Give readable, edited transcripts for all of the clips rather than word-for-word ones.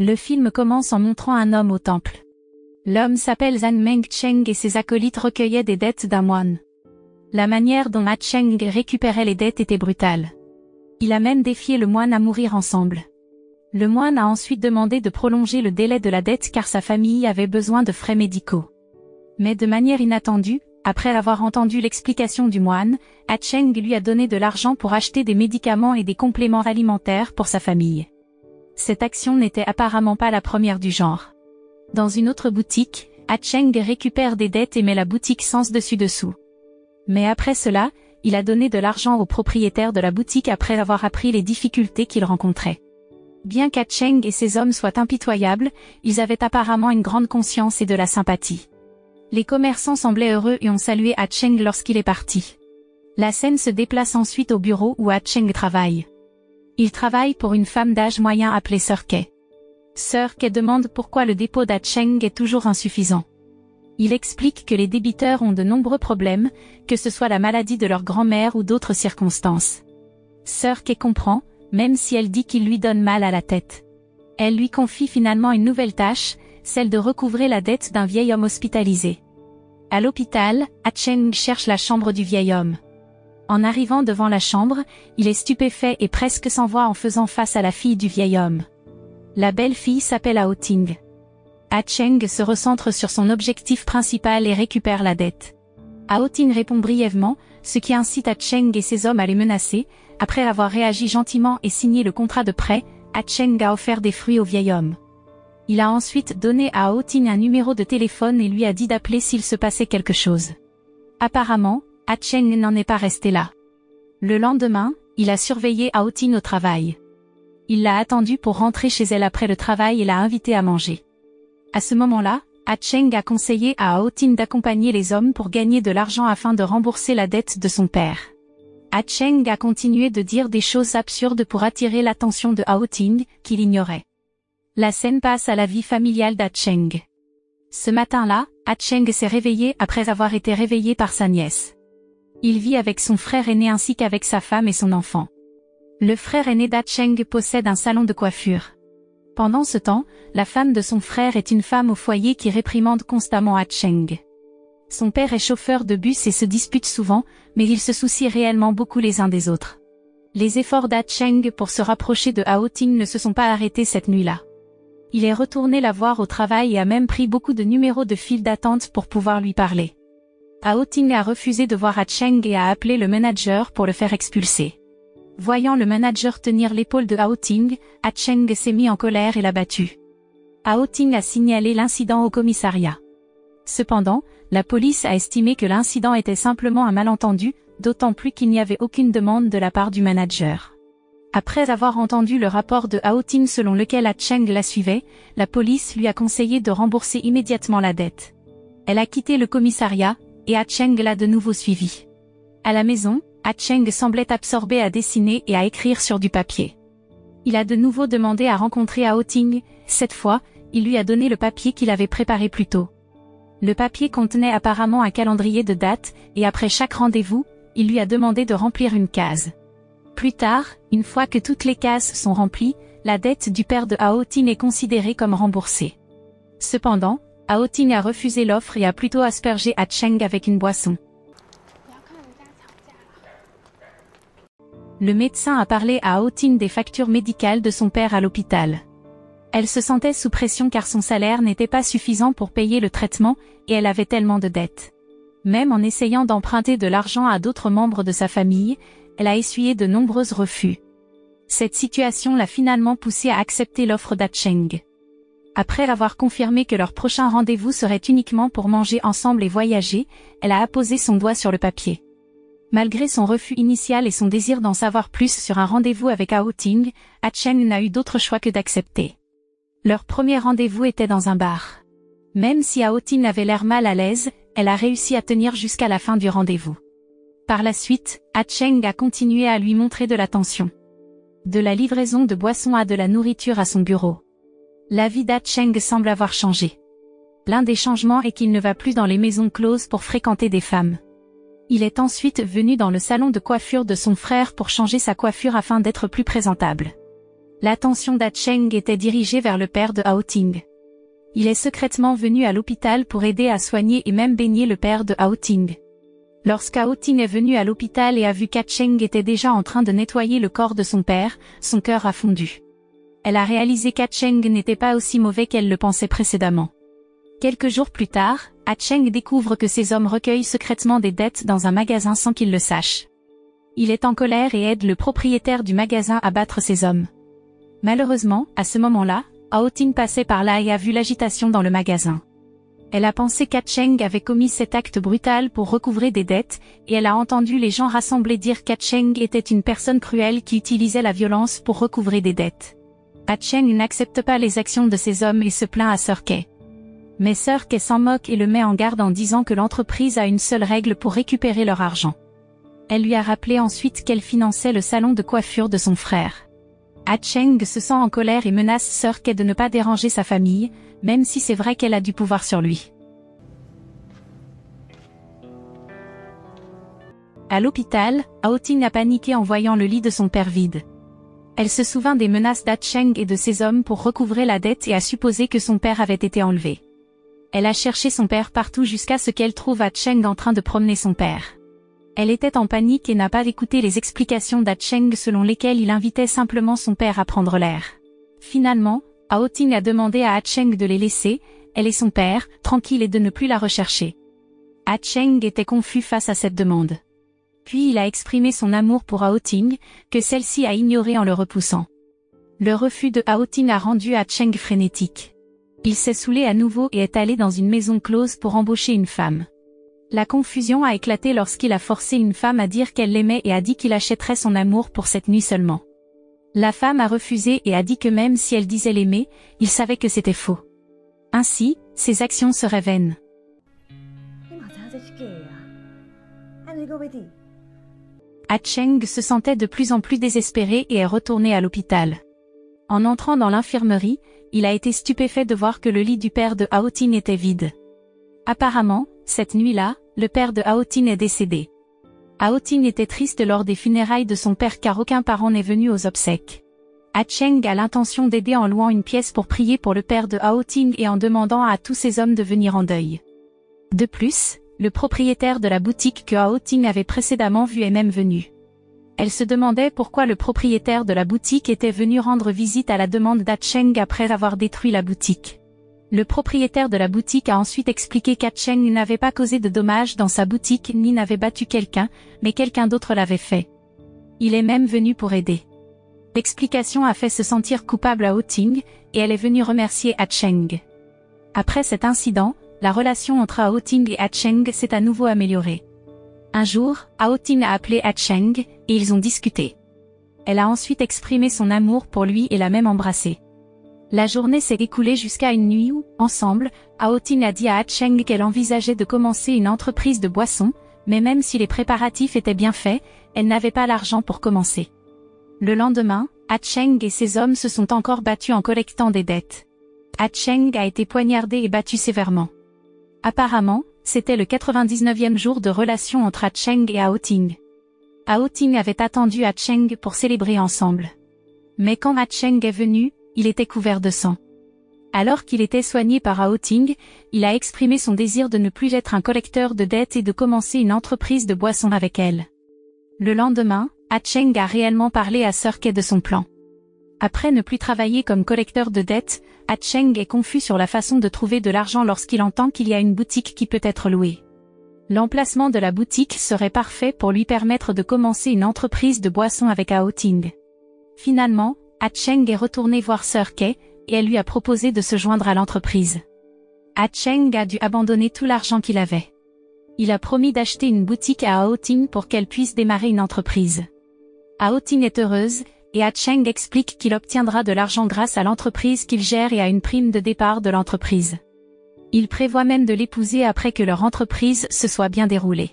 Le film commence en montrant un homme au temple. L'homme s'appelle Zhang Mengcheng et ses acolytes recueillaient des dettes d'un moine. La manière dont Ma Cheng récupérait les dettes était brutale. Il a même défié le moine à mourir ensemble. Le moine a ensuite demandé de prolonger le délai de la dette car sa famille avait besoin de frais médicaux. Mais de manière inattendue, après avoir entendu l'explication du moine, Ma Cheng lui a donné de l'argent pour acheter des médicaments et des compléments alimentaires pour sa famille. Cette action n'était apparemment pas la première du genre. Dans une autre boutique, Ma Cheng récupère des dettes et met la boutique sans dessus-dessous. Mais après cela, il a donné de l'argent au propriétaire de la boutique après avoir appris les difficultés qu'il rencontrait. Bien qu'Ma Cheng et ses hommes soient impitoyables, ils avaient apparemment une grande conscience et de la sympathie. Les commerçants semblaient heureux et ont salué Ma Cheng lorsqu'il est parti. La scène se déplace ensuite au bureau où Ma Cheng travaille. Il travaille pour une femme d'âge moyen appelée Sir Kay. Sir Kay demande pourquoi le dépôt d'Ma Cheng est toujours insuffisant. Il explique que les débiteurs ont de nombreux problèmes, que ce soit la maladie de leur grand-mère ou d'autres circonstances. Sir Kay comprend, même si elle dit qu'il lui donne mal à la tête. Elle lui confie finalement une nouvelle tâche, celle de recouvrer la dette d'un vieil homme hospitalisé. À l'hôpital, Ma Cheng cherche la chambre du vieil homme. En arrivant devant la chambre, il est stupéfait et presque sans voix en faisant face à la fille du vieil homme. La belle-fille s'appelle Hao Ting. Ma Cheng se recentre sur son objectif principal et récupère la dette. Hao Ting répond brièvement, ce qui incite Ma Cheng et ses hommes à les menacer. Après avoir réagi gentiment et signé le contrat de prêt, Ma Cheng a offert des fruits au vieil homme. Il a ensuite donné à Hao Ting un numéro de téléphone et lui a dit d'appeler s'il se passait quelque chose. Apparemment, Ma Cheng n'en est pas resté là. Le lendemain, il a surveillé Hao Ting au travail. Il l'a attendue pour rentrer chez elle après le travail et l'a invitée à manger. À ce moment-là, Ma Cheng a conseillé à Hao Ting d'accompagner les hommes pour gagner de l'argent afin de rembourser la dette de son père. Ma Cheng a continué de dire des choses absurdes pour attirer l'attention de Hao Ting, qu'il ignorait. La scène passe à la vie familiale d'Ma Cheng. Ce matin-là, Ma Cheng s'est réveillé après avoir été réveillé par sa nièce. Il vit avec son frère aîné ainsi qu'avec sa femme et son enfant. Le frère aîné d'Ma Cheng possède un salon de coiffure. Pendant ce temps, la femme de son frère est une femme au foyer qui réprimande constamment Ma Cheng. Son père est chauffeur de bus et se dispute souvent, mais ils se soucient réellement beaucoup les uns des autres. Les efforts d'Ma Cheng pour se rapprocher de Hao Ting ne se sont pas arrêtés cette nuit-là. Il est retourné la voir au travail et a même pris beaucoup de numéros de file d'attente pour pouvoir lui parler. Hao Ting a refusé de voir Ma Cheng et a appelé le manager pour le faire expulser. Voyant le manager tenir l'épaule de Hao Ting, Ma Cheng s'est mis en colère et l'a battu. Hao Ting a signalé l'incident au commissariat. Cependant, la police a estimé que l'incident était simplement un malentendu, d'autant plus qu'il n'y avait aucune demande de la part du manager. Après avoir entendu le rapport de Hao Ting selon lequel Ma Cheng la suivait, la police lui a conseillé de rembourser immédiatement la dette. Elle a quitté le commissariat, et Ma Cheng l'a de nouveau suivi. À la maison, Ma Cheng semblait absorbé à dessiner et à écrire sur du papier. Il a de nouveau demandé à rencontrer Hao Ting, cette fois, il lui a donné le papier qu'il avait préparé plus tôt. Le papier contenait apparemment un calendrier de dates, et après chaque rendez-vous, il lui a demandé de remplir une case. Plus tard, une fois que toutes les cases sont remplies, la dette du père de Hao Ting est considérée comme remboursée. Cependant, Hao Ting a refusé l'offre et a plutôt aspergé Ma Cheng avec une boisson. Le médecin a parlé à Hao Ting des factures médicales de son père à l'hôpital. Elle se sentait sous pression car son salaire n'était pas suffisant pour payer le traitement, et elle avait tellement de dettes. Même en essayant d'emprunter de l'argent à d'autres membres de sa famille, elle a essuyé de nombreux refus. Cette situation l'a finalement poussée à accepter l'offre d'Ma Cheng. Après avoir confirmé que leur prochain rendez-vous serait uniquement pour manger ensemble et voyager, elle a apposé son doigt sur le papier. Malgré son refus initial et son désir d'en savoir plus sur un rendez-vous avec Hao Ting, Ma Cheng n'a eu d'autre choix que d'accepter. Leur premier rendez-vous était dans un bar. Même si Hao Ting avait l'air mal à l'aise, elle a réussi à tenir jusqu'à la fin du rendez-vous. Par la suite, Ma Cheng a continué à lui montrer de l'attention. De la livraison de boissons à de la nourriture à son bureau. La vie d'Ma Cheng semble avoir changé. L'un des changements est qu'il ne va plus dans les maisons closes pour fréquenter des femmes. Il est ensuite venu dans le salon de coiffure de son frère pour changer sa coiffure afin d'être plus présentable. L'attention d'Acheng était dirigée vers le père de Hao Ting. Il est secrètement venu à l'hôpital pour aider à soigner et même baigner le père de Hao Ting. Lorsqu'Hao Ting est venu à l'hôpital et a vu qu'Acheng était déjà en train de nettoyer le corps de son père, son cœur a fondu. Elle a réalisé qu'Acheng n'était pas aussi mauvais qu'elle le pensait précédemment. Quelques jours plus tard, Acheng découvre que ces hommes recueillent secrètement des dettes dans un magasin sans qu'il le sache. Il est en colère et aide le propriétaire du magasin à battre ces hommes. Malheureusement, à ce moment-là, Hao Ting passait par là et a vu l'agitation dans le magasin. Elle a pensé qu'Acheng avait commis cet acte brutal pour recouvrer des dettes, et elle a entendu les gens rassemblés dire qu'Acheng était une personne cruelle qui utilisait la violence pour recouvrer des dettes. Acheng n'accepte pas les actions de ces hommes et se plaint à Sir Kay. Mais Sir Kay s'en moque et le met en garde en disant que l'entreprise a une seule règle pour récupérer leur argent. Elle lui a rappelé ensuite qu'elle finançait le salon de coiffure de son frère. Acheng se sent en colère et menace Sir Kay de ne pas déranger sa famille, même si c'est vrai qu'elle a du pouvoir sur lui. À l'hôpital, Hao Ting a paniqué en voyant le lit de son père vide. Elle se souvint des menaces d'Acheng et de ses hommes pour recouvrer la dette et a supposé que son père avait été enlevé. Elle a cherché son père partout jusqu'à ce qu'elle trouve Acheng en train de promener son père. Elle était en panique et n'a pas écouté les explications d'Acheng selon lesquelles il invitait simplement son père à prendre l'air. Finalement, Hao Ting a demandé à Acheng de les laisser, elle et son père, tranquilles et de ne plus la rechercher. Acheng était confus face à cette demande. Puis il a exprimé son amour pour Hao Ting, que celle-ci a ignoré en le repoussant. Le refus de Hao Ting a rendu Acheng frénétique. Il s'est saoulé à nouveau et est allé dans une maison close pour embaucher une femme. La confusion a éclaté lorsqu'il a forcé une femme à dire qu'elle l'aimait et a dit qu'il achèterait son amour pour cette nuit seulement. La femme a refusé et a dit que même si elle disait l'aimer, il savait que c'était faux. Ainsi, ses actions seraient vaines. Acheng se sentait de plus en plus désespéré et est retourné à l'hôpital. En entrant dans l'infirmerie, il a été stupéfait de voir que le lit du père de Hao Ting était vide. Apparemment, cette nuit-là, le père de Hao Ting est décédé. Hao Ting était triste lors des funérailles de son père car aucun parent n'est venu aux obsèques. Acheng a l'intention d'aider en louant une pièce pour prier pour le père de Hao Ting et en demandant à tous ces hommes de venir en deuil. De plus, le propriétaire de la boutique que Hao Ting avait précédemment vue est même venu. Elle se demandait pourquoi le propriétaire de la boutique était venu rendre visite à la demande d'Acheng après avoir détruit la boutique. Le propriétaire de la boutique a ensuite expliqué qu'Acheng n'avait pas causé de dommages dans sa boutique ni n'avait battu quelqu'un, mais quelqu'un d'autre l'avait fait. Il est même venu pour aider. L'explication a fait se sentir coupable à Hao Ting, et elle est venue remercier Acheng. Après cet incident, la relation entre Hao Ting et Acheng s'est à nouveau améliorée. Un jour, Hao Ting a appelé Acheng, et ils ont discuté. Elle a ensuite exprimé son amour pour lui et l'a même embrassé. La journée s'est écoulée jusqu'à une nuit où, ensemble, Hao Ting a dit à Acheng qu'elle envisageait de commencer une entreprise de boissons, mais même si les préparatifs étaient bien faits, elle n'avait pas l'argent pour commencer. Le lendemain, Acheng et ses hommes se sont encore battus en collectant des dettes. Acheng a été poignardé et battu sévèrement. Apparemment, c'était le 99e jour de relation entre Acheng et Hao Ting. Hao Ting avait attendu Acheng pour célébrer ensemble. Mais quand Acheng est venu, il était couvert de sang. Alors qu'il était soigné par Hao Ting, il a exprimé son désir de ne plus être un collecteur de dettes et de commencer une entreprise de boissons avec elle. Le lendemain, Acheng a réellement parlé à Sir Kay de son plan. Après ne plus travailler comme collecteur de dettes, Acheng est confus sur la façon de trouver de l'argent lorsqu'il entend qu'il y a une boutique qui peut être louée. L'emplacement de la boutique serait parfait pour lui permettre de commencer une entreprise de boissons avec Hao Ting. Finalement, Acheng est retourné voir Sir Kay, et elle lui a proposé de se joindre à l'entreprise. Acheng a dû abandonner tout l'argent qu'il avait. Il a promis d'acheter une boutique à Hao Ting pour qu'elle puisse démarrer une entreprise. Hao Ting est heureuse, et Acheng explique qu'il obtiendra de l'argent grâce à l'entreprise qu'il gère et à une prime de départ de l'entreprise. Il prévoit même de l'épouser après que leur entreprise se soit bien déroulée.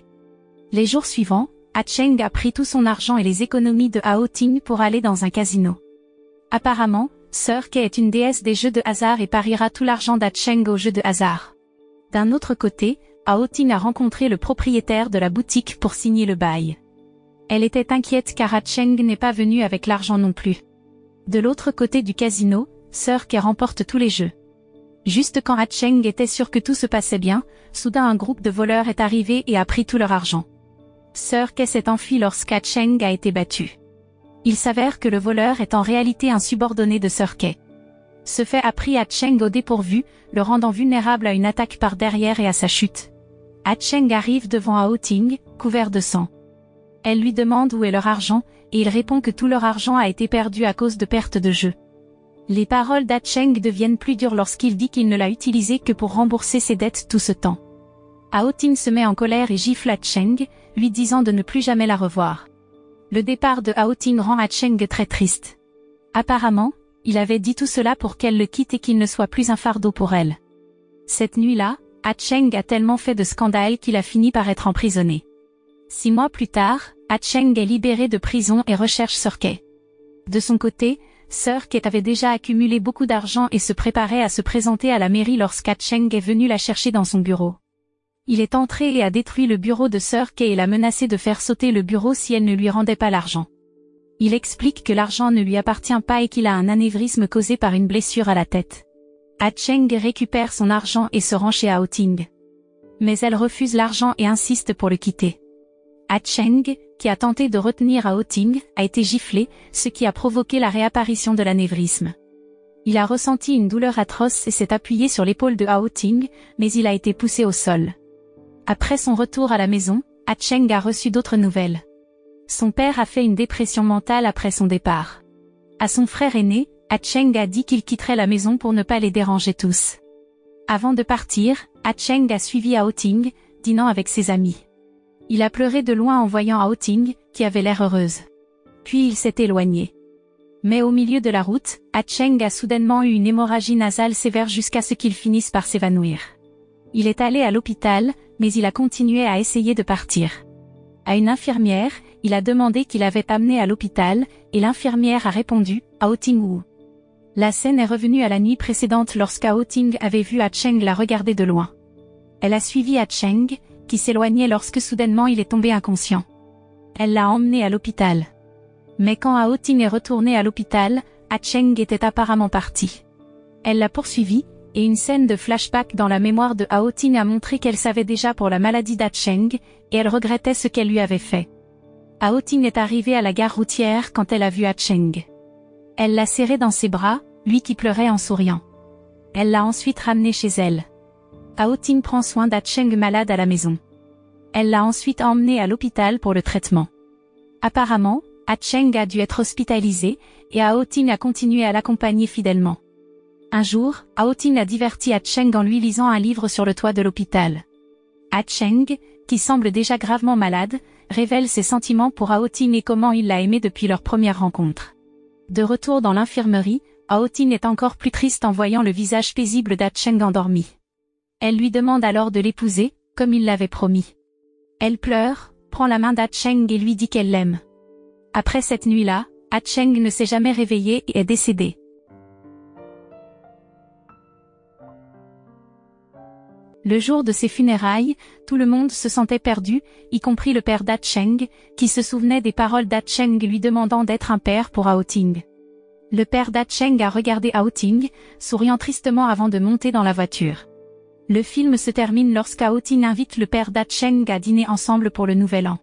Les jours suivants, Acheng a pris tout son argent et les économies de Hao Ting pour aller dans un casino. Apparemment, Sir Kay est une déesse des jeux de hasard et pariera tout l'argent d'Acheng aux jeux de hasard. D'un autre côté, Hao Ting a rencontré le propriétaire de la boutique pour signer le bail. Elle était inquiète car Acheng n'est pas venu avec l'argent non plus. De l'autre côté du casino, Sir Kay remporte tous les jeux. Juste quand Ah Cheng était sûr que tout se passait bien, soudain un groupe de voleurs est arrivé et a pris tout leur argent. Sir Kay s'est enfui lorsqu'Ah Cheng a été battu. Il s'avère que le voleur est en réalité un subordonné de Sir Kay. Ce fait a pris Ah Cheng au dépourvu, le rendant vulnérable à une attaque par derrière et à sa chute. Ah Cheng arrive devant Hao Ting, couvert de sang. Elle lui demande où est leur argent, et il répond que tout leur argent a été perdu à cause de perte de jeu. Les paroles d'Ah Cheng deviennent plus dures lorsqu'il dit qu'il ne l'a utilisé que pour rembourser ses dettes tout ce temps. Hao Ting se met en colère et gifle Ah Cheng, lui disant de ne plus jamais la revoir. Le départ de Hao Ting rend Ah Cheng très triste. Apparemment, il avait dit tout cela pour qu'elle le quitte et qu'il ne soit plus un fardeau pour elle. Cette nuit-là, Ah Cheng a tellement fait de scandales qu'il a fini par être emprisonné. 6 mois plus tard, Ah Cheng est libéré de prison et recherche Sir Kay. De son côté, Sir Kay avait déjà accumulé beaucoup d'argent et se préparait à se présenter à la mairie lorsqu'Ah Cheng est venu la chercher dans son bureau. Il est entré et a détruit le bureau de Sir Kay et l'a menacé de faire sauter le bureau si elle ne lui rendait pas l'argent. Il explique que l'argent ne lui appartient pas et qu'il a un anévrisme causé par une blessure à la tête. Ah Cheng récupère son argent et se rend chez Hao Ting. Mais elle refuse l'argent et insiste pour le quitter. Ah Cheng, qui a tenté de retenir Hao Ting, a été giflé, ce qui a provoqué la réapparition de l'anévrisme. Il a ressenti une douleur atroce et s'est appuyé sur l'épaule de Hao Ting, mais il a été poussé au sol. Après son retour à la maison, Ah Cheng a reçu d'autres nouvelles. Son père a fait une dépression mentale après son départ. À son frère aîné, Ah Cheng a dit qu'il quitterait la maison pour ne pas les déranger tous. Avant de partir, Ah Cheng a suivi Hao Ting, dînant avec ses amis. Il a pleuré de loin en voyant Hao Ting, qui avait l'air heureuse. Puis il s'est éloigné. Mais au milieu de la route, Ah Cheng a soudainement eu une hémorragie nasale sévère jusqu'à ce qu'il finisse par s'évanouir. Il est allé à l'hôpital, mais il a continué à essayer de partir. À une infirmière, il a demandé qui l'avait amené à l'hôpital, et l'infirmière a répondu, Hao Ting Wu. La scène est revenue à la nuit précédente lorsqu'Hao Ting avait vu Ah Cheng la regarder de loin. Elle a suivi Ah Cheng, qui s'éloignait lorsque soudainement il est tombé inconscient. Elle l'a emmené à l'hôpital. Mais quand Hao Ting est retourné à l'hôpital, Ah Cheng était apparemment parti. Elle l'a poursuivi, et une scène de flashback dans la mémoire de Hao Ting a montré qu'elle savait déjà pour la maladie d'Ah Cheng, et elle regrettait ce qu'elle lui avait fait. Hao Ting est arrivée à la gare routière quand elle a vu Ah Cheng. Elle l'a serré dans ses bras, lui qui pleurait en souriant. Elle l'a ensuite ramené chez elle. Hao Ting prend soin d'Ah Cheng malade à la maison. Elle l'a ensuite emmené à l'hôpital pour le traitement. Apparemment, Ah Cheng a dû être hospitalisé, et Hao Ting a continué à l'accompagner fidèlement. Un jour, Hao Ting a diverti Ah Cheng en lui lisant un livre sur le toit de l'hôpital. Ah Cheng, qui semble déjà gravement malade, révèle ses sentiments pour Hao Ting et comment il l'a aimé depuis leur première rencontre. De retour dans l'infirmerie, Hao Ting est encore plus triste en voyant le visage paisible d'Ah Cheng endormi. Elle lui demande alors de l'épouser, comme il l'avait promis. Elle pleure, prend la main d'Ah Cheng et lui dit qu'elle l'aime. Après cette nuit-là, Ah Cheng ne s'est jamais réveillée et est décédée. Le jour de ses funérailles, tout le monde se sentait perdu, y compris le père d'Ah Cheng, qui se souvenait des paroles d'Ah Cheng lui demandant d'être un père pour Hao Ting. Le père d'Ah Cheng a regardé Hao Ting, souriant tristement avant de monter dans la voiture. Le film se termine lorsqu'Hao Ting invite le père d'Ah Cheng à dîner ensemble pour le nouvel an.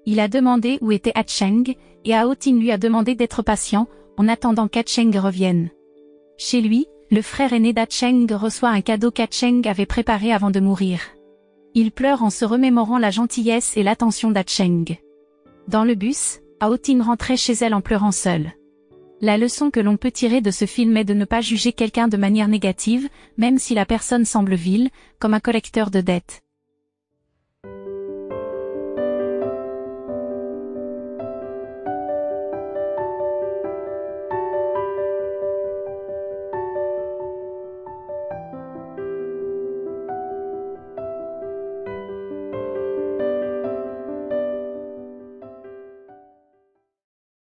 Il a demandé où était Ah Cheng, et Hao Ting lui a demandé d'être patient, en attendant qu'Ah Cheng revienne. Chez lui, le frère aîné d'Ah Cheng reçoit un cadeau qu'Ah Cheng avait préparé avant de mourir. Il pleure en se remémorant la gentillesse et l'attention d'Ah Cheng. Dans le bus, Hao Ting rentrait chez elle en pleurant seule. La leçon que l'on peut tirer de ce film est de ne pas juger quelqu'un de manière négative, même si la personne semble vile, comme un collecteur de dettes.